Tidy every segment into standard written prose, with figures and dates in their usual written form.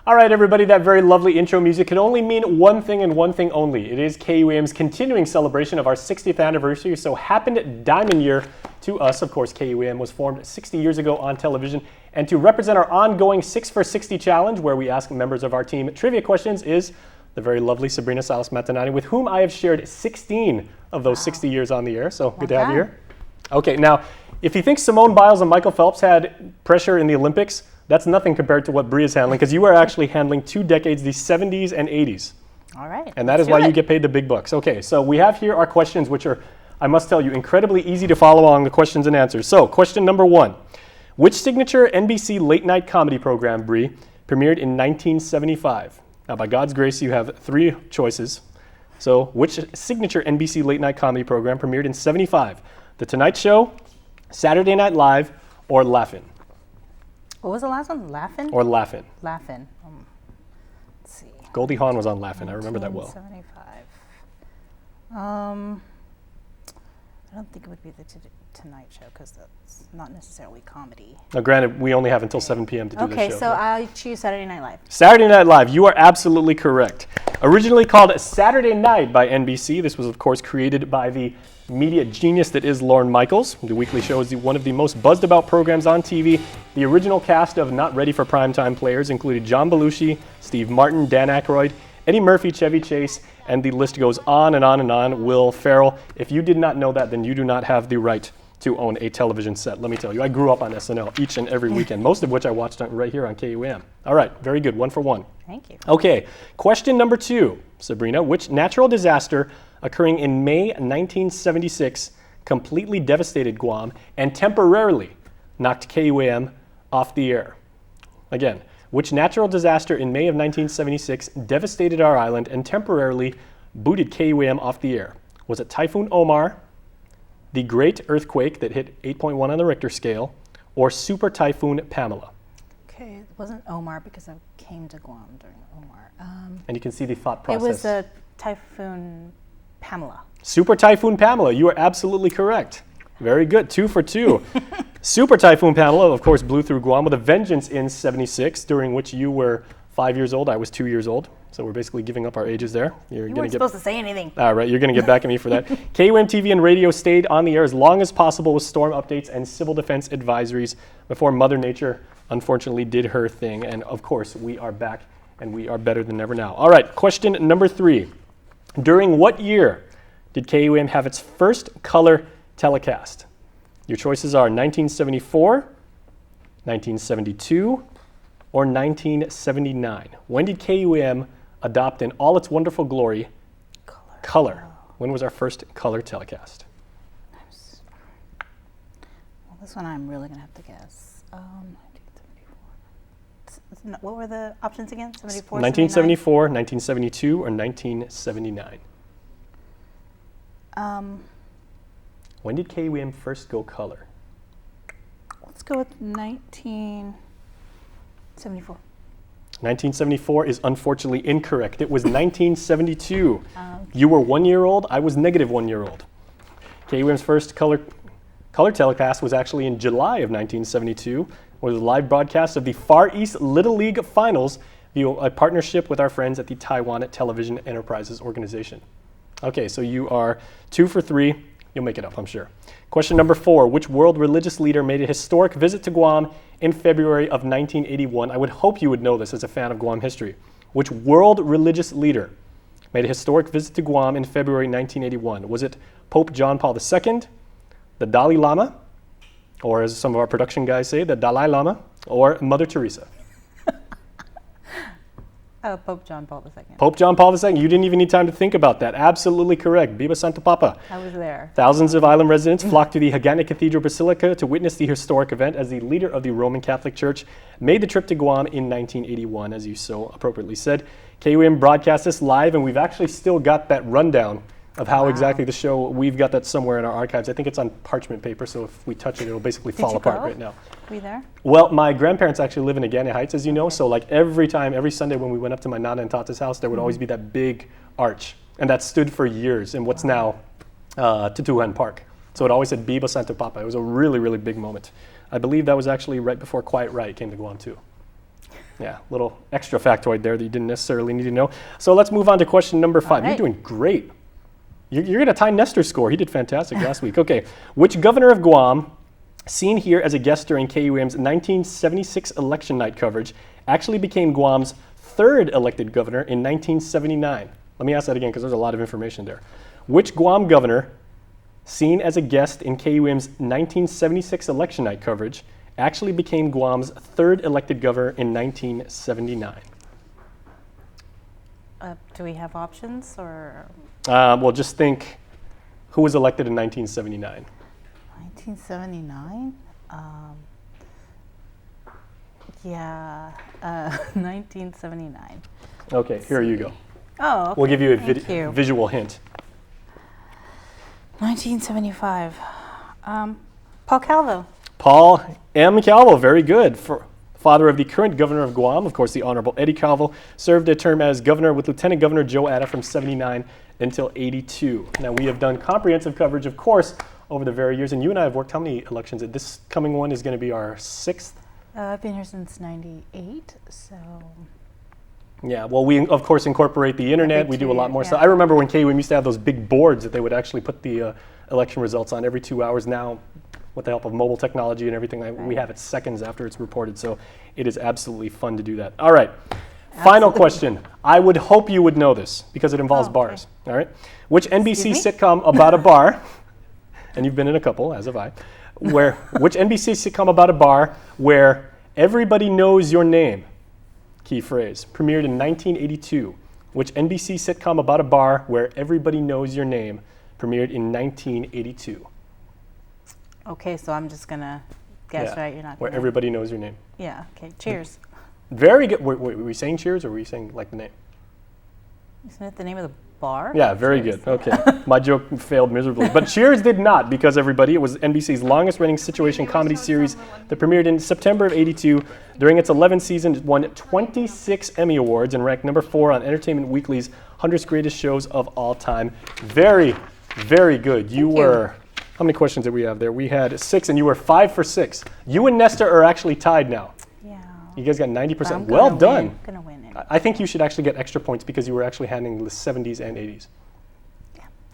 All right, everybody, that very lovely intro music can only mean one thing and one thing only. It is KUAM's continuing celebration of our 60th anniversary, so happened diamond year to us. Of course, KUAM was formed 60 years ago on television, and to represent our ongoing 6 for 60 challenge, where we ask members of our team trivia questions, is the very lovely Sabrina, Salas, Matanane, with whom I have shared 16 of those 60 years on the air, so good to have you here. Okay, now, if you think Simone Biles and Michael Phelps had pressure in the Olympics, that's nothing compared to what Bree is handling, because you are actually handling 2 decades, the 70s and 80s. All right. And that is why you get paid the big bucks. Okay, so we have here our questions, which are, I must tell you, incredibly easy to follow along the questions and answers. So, question number 1. Which signature NBC late-night comedy program, Bree, premiered in 1975? Now, by God's grace, you have 3 choices. So, which signature NBC late-night comedy program premiered in 75? The Tonight Show, Saturday Night Live, or Laugh-In? What was the last one? Laugh-In? Or Laugh-In. Laugh-In. Let's see. Goldie Hawn was on Laugh-In. I remember that well. 1975. I don't think it would be the Tonight Show, because that's not necessarily comedy. Now, granted, we only have until 7 p.m. to do this show. Okay, so I choose Saturday Night Live. Saturday Night Live. You are absolutely correct. Originally called Saturday Night by NBC, this was, of course, created by the media genius that is Lorne Michaels. The weekly show is one of the most buzzed about programs on TV. The original cast of not ready for primetime players included John Belushi, Steve Martin, Dan Aykroyd, Eddie Murphy, Chevy Chase, and the list goes on and on and on. Will Ferrell. If you did not know that, then you do not have the right to own a television set. Let me tell you, I grew up on SNL each and every weekend, most of which I watched right here on KUAM. All right, very good, 1 for 1. Thank you. Okay, question number 2, Sabrina. Which natural disaster occurring in May 1976 completely devastated Guam and temporarily knocked KUAM off the air? Again, which natural disaster in May of 1976 devastated our island and temporarily booted KUAM off the air? Was it Typhoon Omar, the Great Earthquake that hit 8.1 on the Richter scale, or Super Typhoon Pamela? Okay, it wasn't Omar because I came to Guam during Omar. And you can see the thought process. It was a Typhoon Pamela. Super Typhoon Pamela, you are absolutely correct. Very good, 2 for 2. Super Typhoon Pamela, of course, blew through Guam with a vengeance in 76, during which you were 5 years old, I was 2 years old. So we're basically giving up our ages there. You weren't supposed to say anything. All right, you're going to get back at me for that. KUAM TV and radio stayed on the air as long as possible with storm updates and civil defense advisories before Mother Nature unfortunately did her thing. And of course, we are back and we are better than ever now. All right, question number 3. During what year did KUAM have its first color telecast? Your choices are 1974, 1972, or 1979. When did KUAM adopt in all its wonderful glory color? When was our first color telecast? Well, this one I'm really going to have to guess. 1974. What were the options again? 74, 1974, 1972, or 1979? When did KUAM first go color? Let's go with 1974. 1974 is unfortunately incorrect. It was 1972. You were 1 year old, I was negative 1 year old. KUAM's first color telecast was actually in July of 1972. It was a live broadcast of the Far East Little League Finals via a partnership with our friends at the Taiwan Television Enterprises Organization. Okay, so you are 2 for 3. You'll make it up, I'm sure. Question number 4. Which world religious leader made a historic visit to Guam in February of 1981? I would hope you would know this as a fan of Guam history. Which world religious leader made a historic visit to Guam in February 1981? Was it Pope John Paul II, the Dalai Lama, or as some of our production guys say, the Dalai Lama, or Mother Teresa? Pope John Paul II. Pope John Paul II. You didn't even need time to think about that. Absolutely correct. Viva Santo Papa. I was there. Thousands of island residents flocked to the Hagana Cathedral Basilica to witness the historic event as the leader of the Roman Catholic Church made the trip to Guam in 1981, as you so appropriately said. KUAM broadcast this live, and we've actually still got that rundown of how exactly the show, we've got that somewhere in our archives. I think it's on parchment paper, so if we touch it, it'll basically fall apart right now. Were you there? Well, my grandparents actually live in Hagana Heights, as you know, so like every Sunday when we went up to my Nana and Tata's house, there would always be that big arch, and that stood for years in what's now Tutuhan Park. So it always said Viva Santo Papa. It was a really, really big moment. I believe that was actually right before Quiet Riot came to Guam too. Yeah, little extra factoid there that you didn't necessarily need to know. So let's move on to question number 5. right. You're doing great. You're going to tie Nestor's score. He did fantastic last week. Okay, which governor of Guam, seen here as a guest during KUAM's 1976 election night coverage, actually became Guam's 3rd elected governor in 1979? Let me ask that again because there's a lot of information there. Which Guam governor, seen as a guest in KUAM's 1976 election night coverage, actually became Guam's 3rd elected governor in 1979? Do we have options or Well, just think who was elected in 1979. 1979? Yeah, 1979. Okay, here you go. Oh, okay. We'll give you a Thank you. visual hint. 1975. Paul Calvo. Paul M. Calvo, very good. Father of the current governor of Guam, of course, the Honorable Eddie Calvo, served a term as governor with Lieutenant Governor Joe Atta from 79 until 82. Now, we have done comprehensive coverage, of course, over the very years, and you and I have worked how many elections? This coming one is going to be our 6th? I've been here since 98, so Yeah, well, we, of course, incorporate the internet. big We do a lot more yeah. stuff. I remember when KUAM used to have those big boards that they would actually put the election results on every 2 hours. Now, with the help of mobile technology and everything, we have it seconds after it's reported. So it is absolutely fun to do that. All right, final question. I would hope you would know this because it involves Oh, okay. bars. All right, which NBC Excuse me? sitcom about a bar, and you've been in a couple, as have I, which NBC sitcom about a bar where everybody knows your name, key phrase, premiered in 1982. Which NBC sitcom about a bar where everybody knows your name premiered in 1982? okay, so I'm just gonna guess, Yeah, right? You're not where gonna. everybody knows your name. Yeah. Okay. Cheers. Very good. Wait, were we saying cheers or were we saying like the name? Isn't it the name of the bar? Yeah, very Cheers. good. Okay. My joke failed miserably. But Cheers did not because everybody, it was NBC's longest running situation comedy series that premiered in September of 82. During its 11th season, it won 26 Emmy Awards and ranked number 4 on Entertainment Weekly's 100 Greatest Shows of All Time. Very, very good. You were, how many questions did we have there? We had 6 and you were 5 for 6. You and Nestor are actually tied now. Yeah. You guys got I'm 90%. gonna Well win. done. I'm gonna win it. I think you should actually get extra points because you were actually handling the 70s and 80s.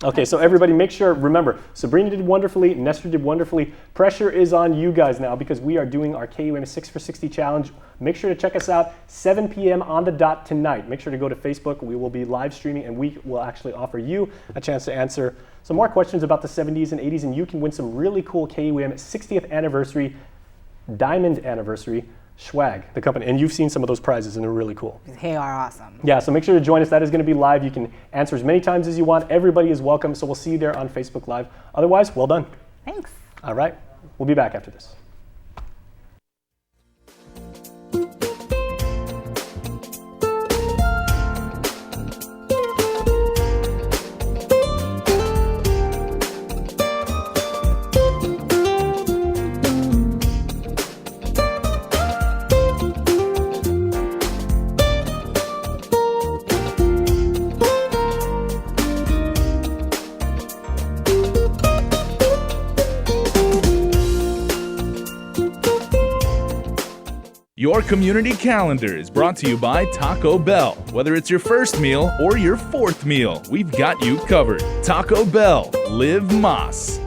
Okay, so everybody make sure, remember, Sabrina did wonderfully, Nestor did wonderfully. Pressure is on you guys now because we are doing our KUAM 6 for 60 challenge. Make sure to check us out 7 p.m. on the dot tonight. Make sure to go to Facebook. We will be live streaming and we will actually offer you a chance to answer some more questions about the 70s and 80s and you can win some really cool KUAM 60th anniversary, diamond anniversary swag, the company. And you've seen some of those prizes and they're really cool. They are awesome. Yeah, so make sure to join us. That is going to be live. You can answer as many times as you want. Everybody is welcome. So we'll see you there on Facebook Live. Otherwise, well done. Thanks. All right. We'll be back after this. Your community calendar is brought to you by Taco Bell. Whether it's your first meal or your 4th meal, we've got you covered. Taco Bell, live Más.